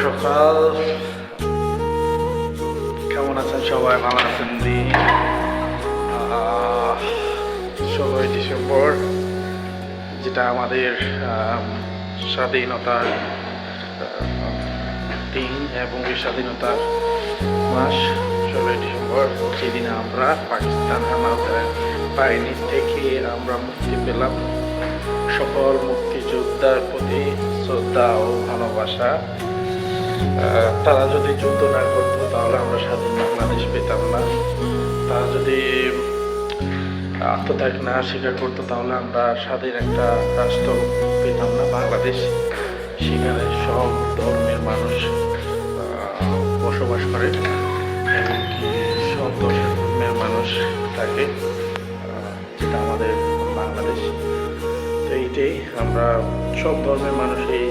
সকাল, কেমন আছেন সবাই? ভালো আছেন? 16 ডিসেম্বর, যেটা আমাদের স্বাধীনতার দিন এবং স্বাধীনতার মাস। 16 ডিসেম্বর, যেদিন আমরা পাকিস্তান হানাদার বাহিনী থেকে আমরা মুক্তি পেলাম। সকল মুক্তিযোদ্ধার প্রতি শ্রদ্ধা ও ভালোবাসা। তারা যদি যুদ্ধ না করতো তাহলে আমরা স্বাধীন বাংলাদেশ পেতাম না। তারা যদি আত্মত্যাগ না স্বীকার করতো তাহলে আমরা স্বাধীন একটা রাষ্ট্র পেতাম না, বাংলাদেশ। সেখানে সব ধর্মের মানুষ বসবাস করে এবং সব ধর্মের মানুষ থাকে, যেটা আমাদের বাংলাদেশ। তো এইটাই, আমরা সব ধর্মের মানুষ এই